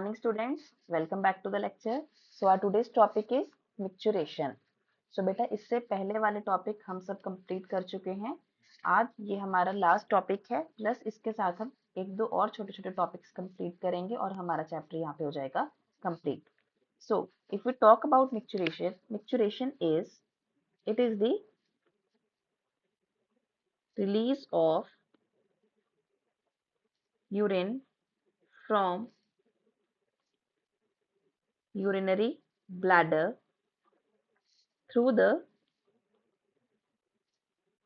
Morning students, welcome back to the lecture. So our today's topic is micturition. So बेटा इससे पहले वाले topic हम सब कंप्लीट कर चुके हैं. आज ये हमारा लास्ट टॉपिक है, प्लस इसके साथ हम एक दो और छोटे छोटे टॉपिक्स कंप्लीट करेंगे और हमारा चैप्टर यहाँ पे हो जाएगा complete. So if we talk about micturition, micturition is it is the release of urine from urinary bladder through the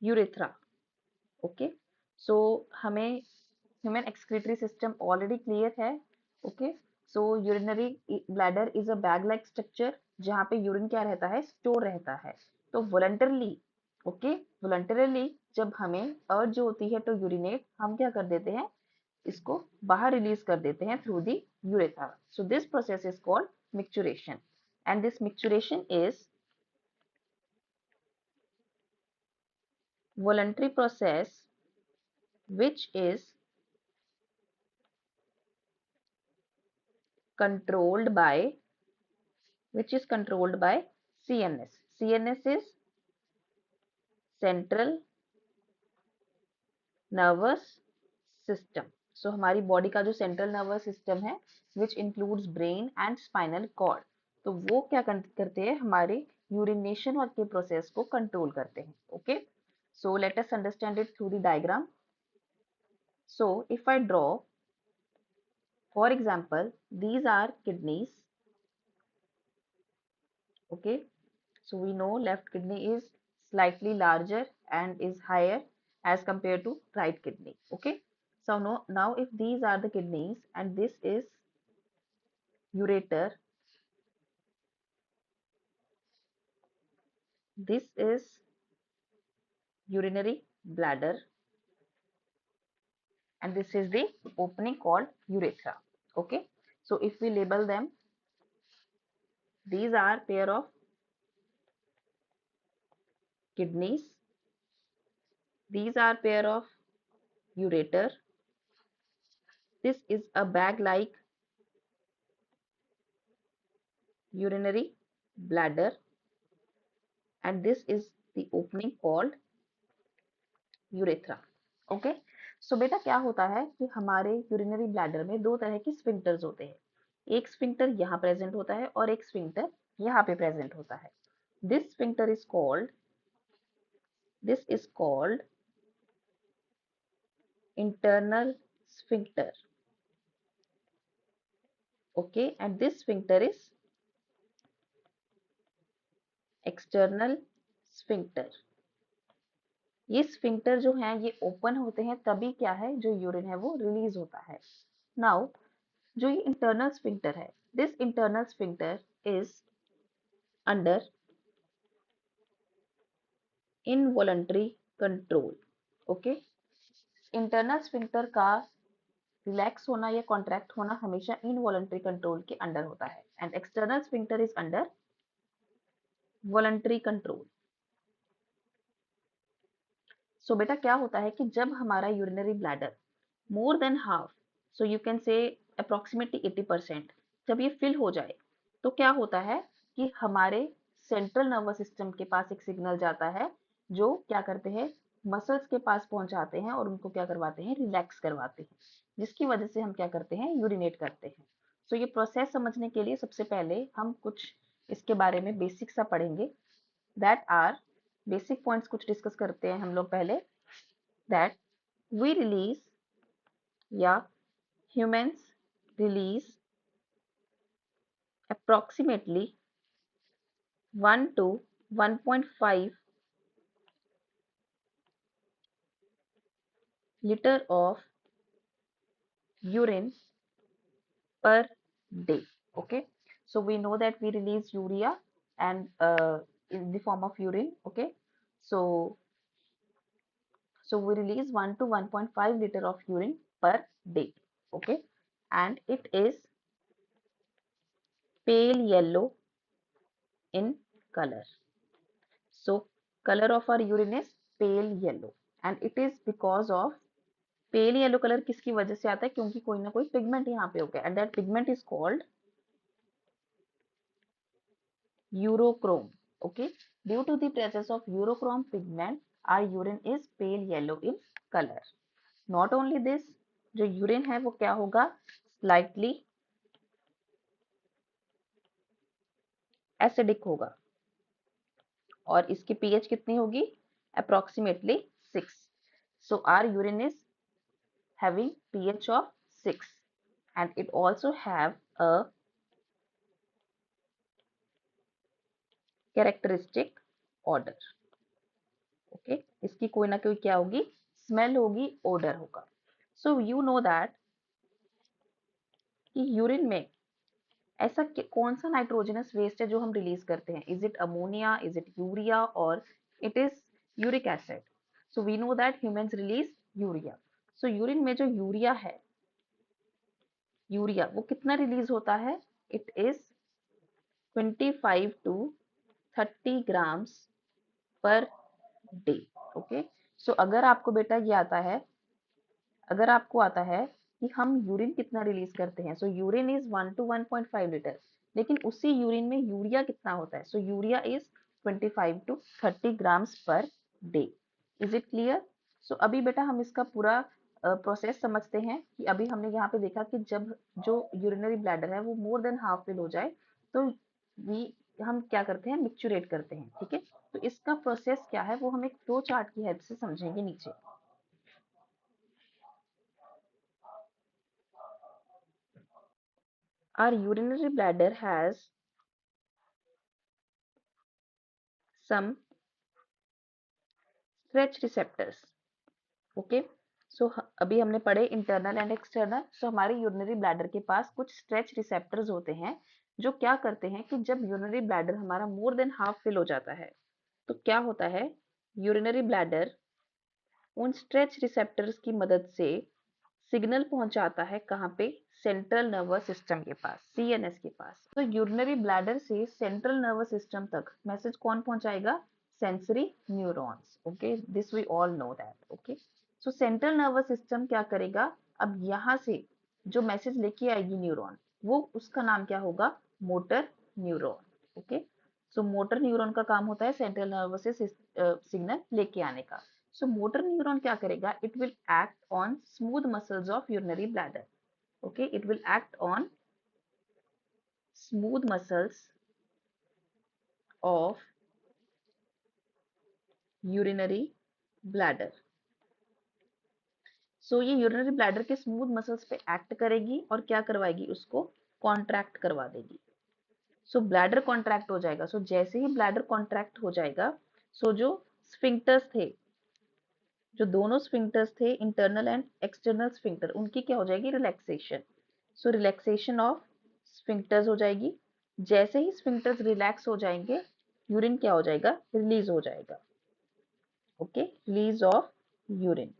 urethra. Okay so हमें human excretory system already clear है. Okay so urinary bladder is a bag like structure जहाँ पे urine क्या रहता है, store रहता है. तो वॉलंटरली वॉलंटरली जब हमें अर्ज जो होती है तो यूरिनेट, हम क्या कर देते हैं, इसको बाहर रिलीज कर देते हैं through the urethra. So this process is called micturition and this micturition is voluntary process which is controlled by CNS. CNS is central nervous system. So हमारी बॉडी का जो सेंट्रल नर्वस सिस्टम है which includes brain and spinal cord, तो वो क्या करते हैं, हमारे यूरिनेशन और के प्रोसेस को कंट्रोल करते हैं. Okay so let us understand it through the diagram. So if I draw, for example, these are kidneys. Okay, so we know left kidney is slightly larger and is higher as compared to right kidney. Okay, so now if these are the kidneys and this is ureter, this is urinary bladder, and this is the opening called urethra. Okay, so if we label them, these are pair of kidneys, these are pair of ureter, this is a bag like urinary bladder, and this is the opening called urethra. Okay so बेटा क्या होता है कि हमारे urinary bladder में दो तरह के स्फिंक्टर्स होते हैं. एक स्फिंक्टर यहाँ प्रेजेंट होता है और एक स्फिंक्टर यहाँ पे प्रेजेंट होता है. This sphincter is called internal sphincter. Okay and this sphincter is external sphincter. ये स्फिंक्टर जो है ये ओपन होते हैं तभी क्या है, जो यूरिन है वो रिलीज होता है. नाउ जो ये इंटरनल स्फिंक्टर है, this internal sphincter is under involuntary control. Okay internal sphincter का रिलैक्स होना या कॉन्ट्रैक्ट होना हमेशा इनवॉलंटरी कंट्रोल के अंडर होता है and external sphincter is under voluntary control. So बेटा क्या होता है कि जब हमारा urinary bladder more than half, so you can say approximately 80%, जब ये फिल हो जाए तो क्या होता है कि हमारे सेंट्रल नर्वस सिस्टम के पास एक सिग्नल जाता है जो क्या करते हैं, मसल्स के पास पहुंचाते हैं और उनको क्या करवाते हैं, रिलैक्स करवाते हैं, जिसकी वजह से हम क्या करते हैं, यूरिनेट करते हैं. सो ये प्रोसेस समझने के लिए सबसे पहले हम कुछ इसके बारे में बेसिक सा पढ़ेंगे. दैट आर बेसिक पॉइंट्स कुछ डिस्कस करते हैं हम लोग पहले. दैट वी रिलीज या humans release approximately 1 to 1.5 liter of urine per day. Okay, so we know that we release urea and in the form of urine. Okay, so we release 1 to 1.5 liter of urine per day. Okay, and it is pale yellow in color. So color of our urine is pale yellow, and it is because of pale yellow colour किसकी वजह से आता है? क्योंकि कोई ना कोई pigment यहाँ पे हो गया, and that pigment is called urochrome. Okay, due to the presence of urochrome pigment, our urine is pale yellow in color. Not only this, जो यूरिन है वो क्या होगा? स्लाइटली एसिडिक होगा, और इसकी पीएच कितनी होगी? Approximately 6. So our urine is having pH of 6, and it also have a characteristic odor. Okay, इसकी कोई ना कोई क्या होगी? स्मेल होगी, ओडर होगा. So you know that कि यूरिन में ऐसा कौन सा नाइट्रोजनस वेस्ट है जो हम रिलीज करते हैं? Is it ammonia, is it urea, or it is uric acid? So we know that humans release urea. So urine में जो यूरिया है, यूरिया वो कितना रिलीज होता है? It is 25 to 30 grams per day. Okay, so अगर आपको बेटा ये आता है, अगर आपको आता है कि हम यूरिन कितना रिलीज करते हैं, so urine is 1 to 1.5 litre, लेकिन उसी यूरिन में यूरिया कितना होता है? So urea is 25 to 30 grams per day. Is it clear? So अभी बेटा हम इसका पूरा प्रोसेस समझते हैं कि अभी हमने यहाँ पे देखा कि जब जो यूरिनरी ब्लैडर है वो मोर देन हाफ फिल हो जाए तो वी हम क्या करते हैं? मिक्चुरेट करते हैं. ठीक है, तो इसका प्रोसेस क्या है वो हम एक फ्लो चार्ट की हेल्प से समझेंगे नीचे. Our urinary bladder has some stretch receptors. Okay, so अभी हमने पढ़े इंटरनल एंड एक्सटर्नल. सो हमारे यूरिनरी ब्लैडर के पास कुछ स्ट्रेच रिसेप्टर्स होते हैं जो क्या करते हैं कि जब यूरिनरी ब्लैडर हमारा मोर देन हाफ फिल हो जाता है तो क्या होता है? यूरिनरी ब्लैडर उन स्ट्रेच रिसेप्टर्स की मदद से सिग्नल पहुंचाता है. कहाँ पे? सेंट्रल नर्वस सिस्टम के पास, सीएनएस के पास. तो यूरिनरी ब्लैडर से सेंट्रल नर्वस सिस्टम तक मैसेज कौन पहुंचाएगा? Sensory neurons. Okay, this we all know that. Okay, so central nervous system क्या करेगा? अब यहाँ से जो मैसेज लेके आएगी न्यूरॉन, वो उसका नाम क्या होगा? Motor neuron. ओके, सो मोटर न्यूरॉन का काम होता है सेंट्रल नर्वस से सिग्नल लेके आने का. So motor neuron क्या करेगा? It will act on smooth muscles of urinary bladder. Okay, it will act on smooth muscles of urinary bladder. So ये urinary bladder के smooth muscles पे act करेगी और क्या करवाएगी? उसको contract करवा देगी. So bladder contract हो जाएगा. So जैसे ही bladder contract हो जाएगा, so जो sphincters थे, जो दोनों स्फिंक्टर्स थे, इंटरनल एंड एक्सटर्नल स्फिंक्टर, उनकी क्या हो जाएगी? Relaxation. So relaxation of sphincters हो जाएगी. जैसे ही स्फिंक्टर्स रिलैक्स हो जाएंगे, यूरिन क्या हो जाएगा? रिलीज हो जाएगा. Okay, release of urine.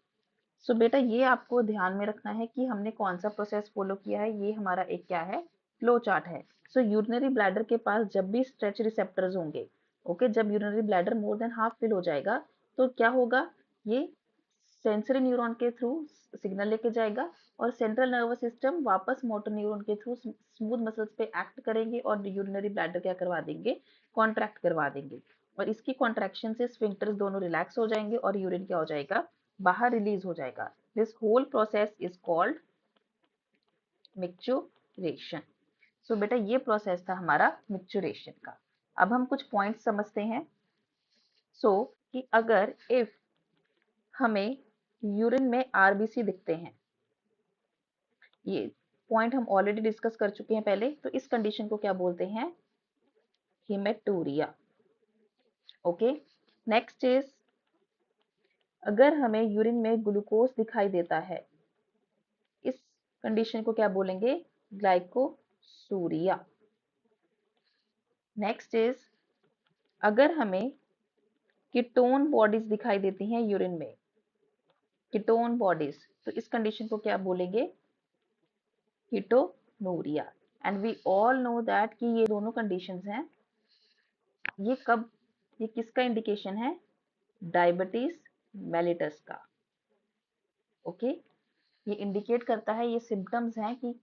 So बेटा ये आपको ध्यान में रखना है कि हमने कौन सा प्रोसेस फॉलो किया है. ये हमारा एक क्या है? फ्लो चार्ट है. सो यूरिनरी ब्लैडर के पास जब भी स्ट्रेच रिसेप्टर्स होंगे, ओके, जब urinary bladder more than half fill हो जाएगा तो क्या होगा? ये सेंसरी न्यूरॉन के थ्रू सिग्नल लेके जाएगा और सेंट्रल नर्वस सिस्टम वापस मोटर न्यूरॉन के थ्रू स्मूथ मसल्स पे एक्ट करेंगे और यूरिनरी ब्लैडर क्या करवा देंगे? कॉन्ट्रैक्ट करवा देंगे. और इसकी कॉन्ट्रैक्शन से स्फिंक्टर्स दोनों रिलैक्स हो जाएंगे और यूरिन क्या हो जाएगा? बाहर रिलीज हो जाएगा. This whole process is called micturition. So बेटा ये प्रोसेस था हमारा मिक्चुरेशन का. अब हम कुछ पॉइंट्स समझते हैं. सो कि अगर इफ हमें यूरिन में आरबीसी दिखते हैं, ये पॉइंट हम ऑलरेडी डिस्कस कर चुके हैं पहले, तो इस कंडीशन को क्या बोलते हैं? हेमेटूरिया. ओके, नेक्स्ट इज अगर हमें यूरिन में ग्लूकोज दिखाई देता है, इस कंडीशन को क्या बोलेंगे? ग्लाइकोसूरिया. नेक्स्ट इज अगर हमें कीटोन बॉडीज दिखाई देती हैं यूरिन में, कीटोन बॉडीज, तो इस कंडीशन को क्या बोलेंगे? Ketonuria. And we all know that कि ये दोनों कंडीशंस हैं, ये कब, ये किसका इंडिकेशन है? डायबिटीज मेलिटस का. ओके, ये इंडिकेट करता है, ये सिम्टम्स हैं कि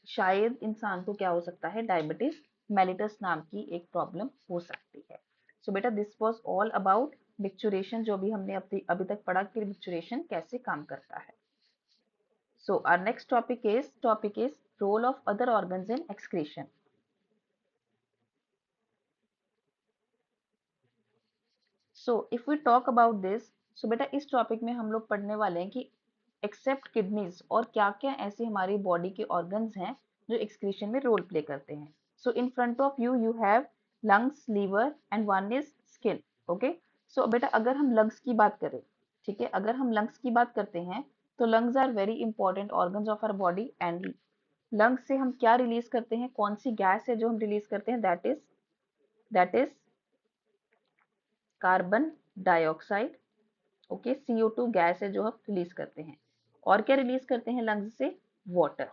शायद इंसान को क्या हो सकता है, डायबिटीज मेलिटस नाम की एक प्रॉब्लम हो सकती है। सो बेटा this was all about micturition, जो भी हमने अभी तक पढ़ा कि मिक्चुरेशन कैसे काम करता है। So our next topic is role of other organs in excretion. So if we talk about this, so बेटा इस टॉपिक में हम लोग पढ़ने वाले हैं कि एक्सेप्ट किडनीज और क्या क्या ऐसे हमारी बॉडी के ऑर्गन्स हैं जो एक्सक्रीशन में रोल प्ले करते हैं। So in front of you you have lungs, liver and one is skin. Okay, so बेटा अगर हम लंग्स की बात करें, ठीक है, अगर हम लंग्स की बात करते हैं तो lungs are very important organs of our body. And lungs से हम क्या रिलीज करते हैं, कौन सी गैस है जो हम रिलीज करते हैं, that is carbon dioxide. Okay, CO2 gas है जो हम रिलीज करते हैं। और क्या रिलीज करते हैं लंग्स से, water.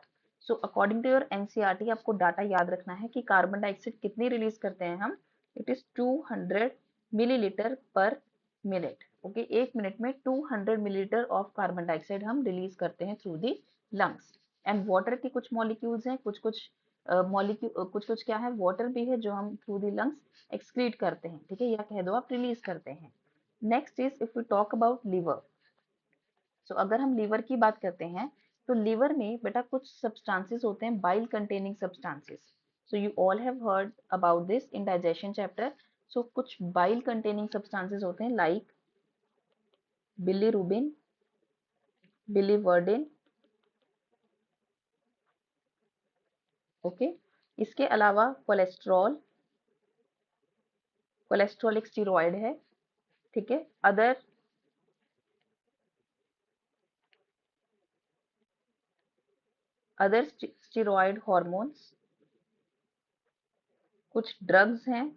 So according to your NCERT आपको डाटा याद रखना है कि कार्बन डाइऑक्साइड कितनी रिलीज करते हैं हम, इट इज 200 मिलीलीटर पर मिनट। ओके, एक मिनट में 200 मिलीलीटर ऑफ कार्बन डाइऑक्साइड हम रिलीज करते हैं through the lungs. And water के कुछ मॉलिक्यूल्स हैं, कुछ कुछ मॉलिक्यूल कुछ कुछ क्या है, वाटर भी है जो हम थ्रू दी लंग्स एक्सक्रीट करते हैं, ठीक है, या कह दो आप रिलीज करते हैं। Next is if we talk about liver. So अगर हम लीवर की बात करते हैं तो लीवर में बेटा कुछ सब्सटेंसेस होते हैं, bile containing substances. So you all have heard about this in digestion chapter. So कुछ बाइल कंटेनिंग सब्सटेंसेस होते हैं लाइक बिलीरुबिन, बिलीवर्डिन। ओके, इसके अलावा कोलेस्ट्रॉल, कोलेस्ट्रॉल एक स्टीरॉयड है, ठीक है। अदर स्टीरॉयड हॉर्मोन्स, कुछ ड्रग्स हैं,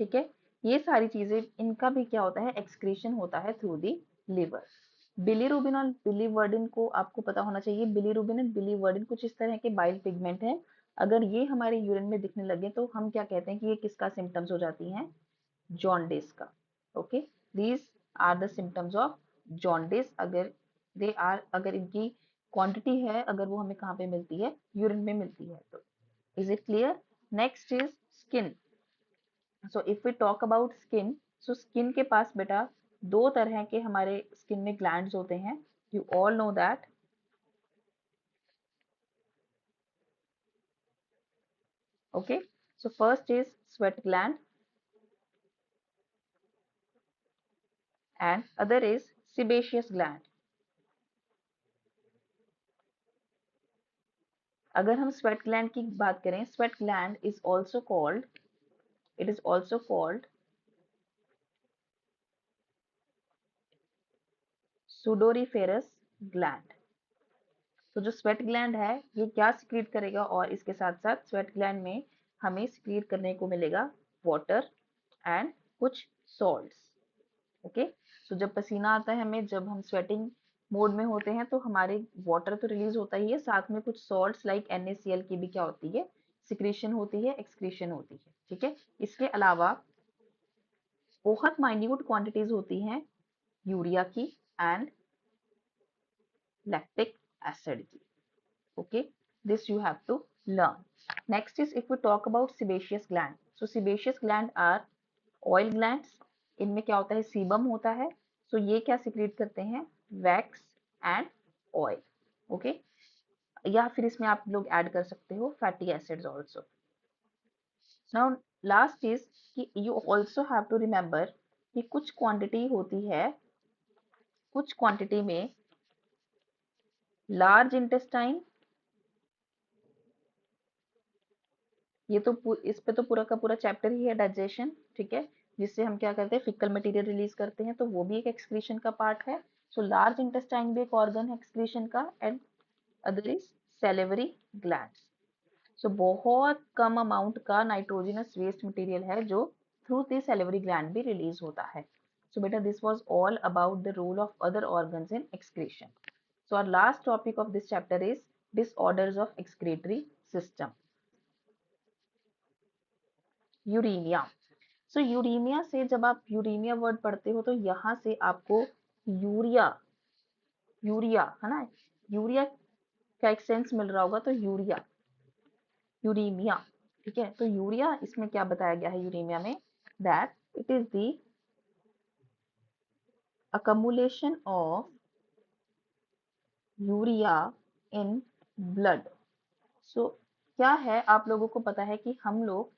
ठीक है। ये सारी चीजें, इनका भी क्या होता है, एक्सक्रीशन होता है थ्रू दी लिवर। बिलीरुबिन और बिलीवर्डिन को आपको पता होना चाहिए, बिलीरुबिन और बिलीवर्डिन कुछ इस तरह के बाइल पिगमेंट हैं। अगर ये हमारे यूरिन में दिखने लगे तो हम क्या कहते हैं कि ये किसका सिम्टम्स हो जाती हैं, जॉन्डिस का। Okay, these are the symptoms of jaundice. अगर इनकी क्वांटिटी है, अगर वो हमें कहाँ पे मिलती है, यूरिन में मिलती है तो। Is it clear? Next is skin. So if we talk about skin, so skin के पास बेटा दो तरह के हमारे स्किन में ग्लैंड्स होते हैं, you all know that. Okay, so first is sweat gland and other is sebaceous gland. अगर हम स्वेट ग्लैंड की बात करें, sweat gland is also called, it is also called sudoriferous gland. तो जो स्वेट ग्लैंड है ये क्या सिक्रीट करेगा, और इसके साथ साथ स्वेट ग्लैंड में हमें सिक्रीट करने को मिलेगा वाटर एंड कुछ सॉल्ट्स। ओके, सो जब पसीना आता है हमें, जब हम स्वेटिंग मोड में होते हैं तो हमारे वाटर तो रिलीज होता ही है, साथ में कुछ सॉल्ट्स लाइक NaCl की भी क्या होती है, सिक्रीशन होती है, एक्सक्रीशन होती है, ठीक है। इसके अलावा बहुत माइन्यूट क्वांटिटीज होती हैं यूरिया की एंड लैक्टिक एसिड की। Okay, this you have to learn. Next is if we talk about sebaceous gland. So sebaceous gland are oil glands. इनमें क्या होता है, सीबम होता है। सो ये क्या सिक्रीट करते हैं, वैक्स एंड ऑयल। ओके, या फिर इसमें आप लोग ऐड कर सकते हो fatty acids also. Now last is कि you also have to remember कि कुछ क्वांटिटी होती है, कुछ क्वांटिटी में लार्ज इंटेस्टाइन, ये तो इस पे तो पूरा का पूरा चैप्टर ही है डाइजेशन, ठीक है, जिससे हम क्या करते हैं, फिकल मटेरियल रिलीज करते हैं, तो वो भी एक एक्सक्रीशन का पार्ट है। सो लार्ज इंटेस्टाइन भी एक ऑर्गन है एक्सक्रीशन का। And other is salivary glands. So बहुत कम अमाउंट का नाइट्रोजनस वेस्ट मटेरियल है जो थ्रू द सेलेवरी ग्लैंड भी रिलीज होता है। सो बेटा this was all about the role of other organs in excretion. So our last topic of this chapter is disorders of excretory system. Uraemia. So uraemia से, जब आप Urania word पढ़ते हो तो यहाँ से आपको यूरिया, यूरिया है ना, यूरिया का एक सेंस मिल रहा होगा, तो यूरिया, यूरीमिया, ठीक है। तो यूरिया, इसमें क्या बताया गया है यूरीमिया में, that it is the accumulation of urea in blood. So क्या है, आप लोगों को पता है कि हम लोग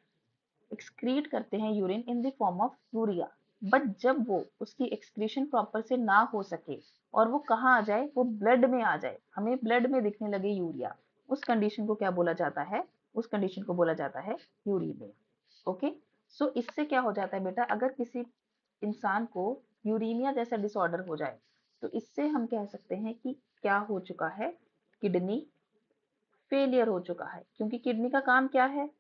एक्सक्रीट करते हैं urine in the form of urea, but जब वो उसकी एक्सक्रीशन प्रॉपर से ना हो सके और वो कहाँ आ जाए, वो ब्लड में आ जाए, हमें ब्लड में दिखने लगे यूरिया, उस कंडीशन को क्या बोला जाता है, उस कंडीशन को बोला जाता है यूरीमिया। ओके, सो इससे क्या हो जाता है बेटा, अगर किसी इंसान को यूरीमिया जैसा डिसऑर्डर हो जाए, तो इससे हम कह सकते हैं कि क्या हो चुका है, किडनी फेलियर हो चुका है। क्योंकि किडनी का काम क्या है,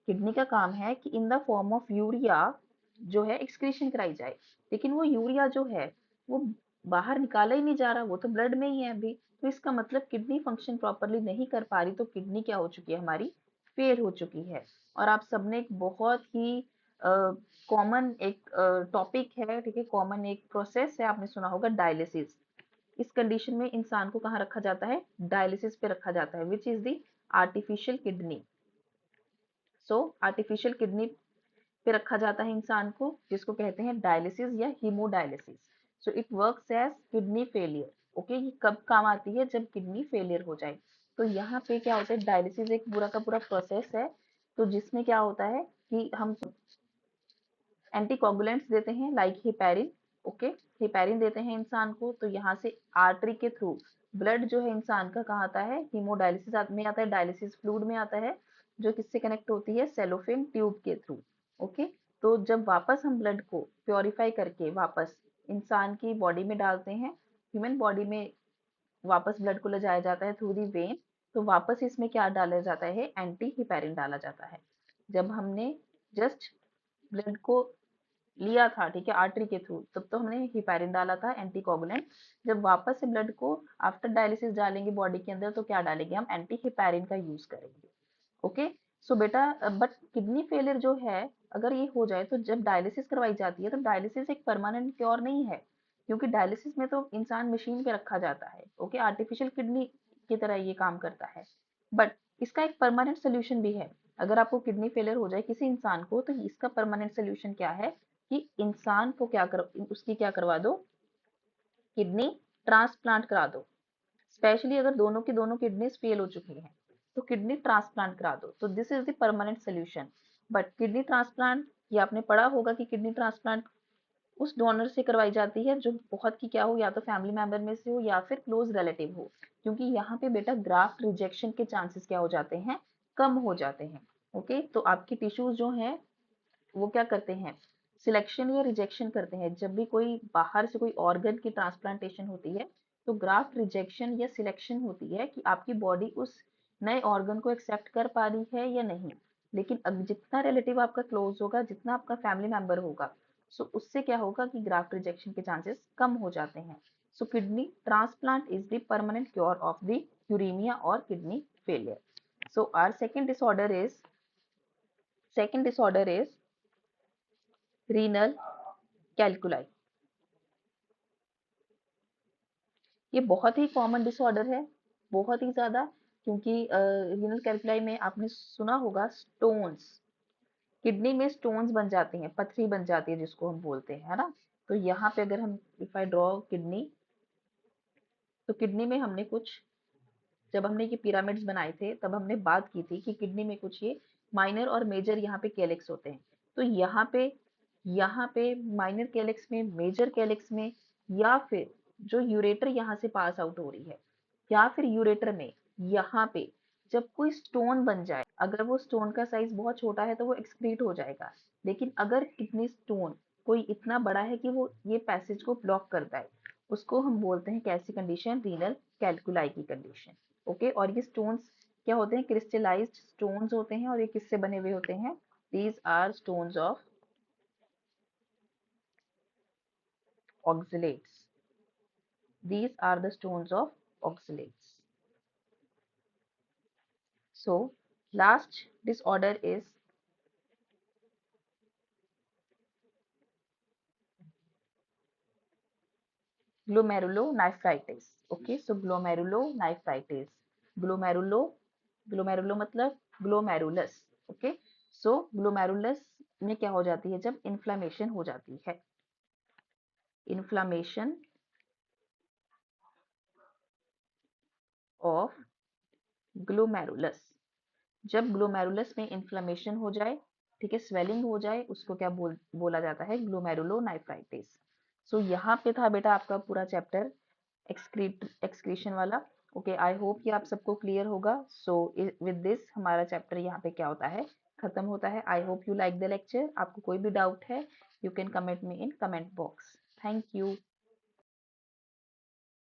किडनी का काम है कि in the form of urea जो है एक्सक्रीशन कराई जाए, लेकिन वो यूरिया जो है वो बाहर निकाला ही नहीं जा रहा, वो तो ब्लड में ही है अभी। तो इसका मतलब किडनी फंक्शन प्रॉपरली नहीं कर पा रही, तो किडनी क्या हो चुकी है हमारी, फेल हो चुकी है। और आप सबने एक बहुत ही कॉमन एक टॉपिक है, ठीक है, कॉमन एक प्रोसेस है, आपने सुना होगा डायलिसिस। इस कंडीशन में इंसान को कहाँ रखा जाता है, डायलिसिस पे रखा जाता है, which is the artificial kidney. So artificial kidney पे रखा जाता है इंसान को, जिसको कहते हैं डायलिसिस या haemodialysis. So it works as kidney failure. ओके, ये कब काम आती है, जब किडनी फेलियर हो जाए। तो यहाँ पे क्या होता है, डायलिसिस एक पूरा का पूरा प्रोसेस है, तो जिसमें क्या होता है कि हम एंटीकोगुलेंट्स देते हैं लाइक हिपैरिन। ओके, हिपैरिन देते हैं इंसान को, तो यहाँ से आर्टरी के थ्रू ब्लड जो है इंसान का कहाँ आता है, हीमोडायलिसिस में आता है, डायलिसिस फ्लूइड में आता है, जो किससे कनेक्ट होती है, सेलोफेन ट्यूब के थ्रू। ओके, तो जब वापस हम ब्लड को प्योरीफाई करके वापस इंसान की बॉडी में डालते हैं, ह्यूमन बॉडी में वापस ब्लड को ले जाया जाता है थ्रू दी वेन, तो वापस इसमें क्या डाला जाता है, एंटी हिपैरिन डाला जाता है। जब हमने जस्ट ब्लड को लिया था, ठीक है, आर्टरी के थ्रू, तब तो हमने हिपैरिन डाला था एंटीकोगुलेंट। जब वापस से ब्लड को आफ्टर डायलिसिस डालेंगे बॉडी के अंदर, तो क्या डालेंगे, हम एंटी हिपैरिन का यूज करेंगे। ओके, सो बेटा, बट किडनी फेलियर जो है, अगर ये हो जाए, तो जब डायलिसिस करवाई जाती है, तो डायलिसिस एक परमानेंट क्योर नहीं है, क्योंकि डायलिसिस में तो इंसान मशीन पे रखा जाता है। ओके, आर्टिफिशियल किडनी की तरह ये काम करता है, बट इसका एक परमानेंट सोल्यूशन भी है। अगर आपको किडनी फेलियर हो जाए किसी इंसान को, तो इसका परमानेंट सोल्यूशन क्या है, कि इंसान को क्या कर, उसकी क्या करवा दो, किडनी ट्रांसप्लांट करा दो। स्पेशली अगर दोनों की दोनों किडनीज फेल हो चुकी हैं, तो किडनी ट्रांसप्लांट करा दो, तो this is the permanent solution. But kidney transplant, ये आपने पढ़ा होगा कि किडनी ट्रांसप्लांट उस डोनर से करवाई जाती है जो बहुत की क्या हो, या तो फैमिली मेंबर में से हो या फिर क्लोज रिलेटिव हो, क्योंकि यहाँ पे बेटा ग्राफ्ट रिजेक्शन के चांसेस क्या हो जाते हैं, कम हो जाते हैं। ओके, तो आपकी टिश्यूज जो हैं वो क्या करते हैं, सिलेक्शन या रिजेक्शन करते हैं। जब भी कोई बाहर से कोई ऑर्गन की ट्रांसप्लांटेशन होती है, तो ग्राफ्ट रिजेक्शन या सिलेक्शन होती है कि आपकी बॉडी उस नए ऑर्गन को एक्सेप्ट कर पा रही है या नहीं। लेकिन अब जितना रिलेटिव आपका क्लोज होगा, जितना आपका फैमिली मेंबर होगा, सो उससे क्या होगा कि ग्राफ्ट रिजेक्शन के चांसेस कम हो जाते हैं। So kidney transplant is the permanent cure of the uraemia और kidney failure. So our second disorder is renal calculi. ये बहुत ही कॉमन डिसऑर्डर है, बहुत ही ज्यादा, क्योंकि रीनल कैलकुलाई में आपने सुना होगा स्टोन्स, किडनी में स्टोन्स बन जाते हैं, पथरी बन जाती है जिसको हम बोलते हैं, है ना। तो यहाँ पे अगर हम इफ आई ड्रॉ किडनी, तो किडनी में हमने कुछ, जब हमने ये पिरामिड्स बनाए थे तब हमने बात की थी कि किडनी में कुछ ये माइनर और मेजर यहाँ पे कैलिक्स होते हैं। तो यहाँ पे माइनर कैलिक्स में, मेजर कैलिक्स में, या फिर जो यूरेटर यहाँ से पास आउट हो रही है, या फिर यूरेटर में यहाँ पे जब कोई स्टोन बन जाए, अगर वो स्टोन का साइज बहुत छोटा है तो वो एक्सक्रीट हो जाएगा। लेकिन अगर किडनी स्टोन कोई इतना बड़ा है कि वो ये पैसेज को ब्लॉक करता है, उसको हम बोलते हैं कैसी कंडीशन, रीनल कैलकुलाई की कंडीशन। ओके, और ये स्टोन्स क्या होते हैं, क्रिस्टलाइज्ड स्टोन्स होते हैं, और ये किससे बने हुए होते हैं, these are stones of oxalates. These are the stones of oxalates. So last disorder is glomerulonephritis. Okay, so glomerulonephritis, glomerulo, glomerulo मतलब ग्लोमेरुलस। ओके, सो ग्लोमेरुलस में क्या हो जाती है जब इन्फ्लामेशन हो जाती है, इन्फ्लामेशन ऑफ ग्लोमेरुलस। जब ग्लोमेरुलस में इन्फ्लेमेशन हो जाए, ठीक है, स्वेलिंग हो जाए, उसको क्या बोला जाता है, ग्लोमेरुलोनेफ्राइटिस। सो यहाँ पे था बेटा आपका पूरा चैप्टर एक्सक्रीशन वाला। ओके, आई होप कि आप सबको क्लियर होगा। सो विद दिस हमारा चैप्टर यहाँ पे क्या होता है, खत्म होता है। I hope you like the lecture. आपको कोई भी डाउट है, you can comment me in comment box. Thank you.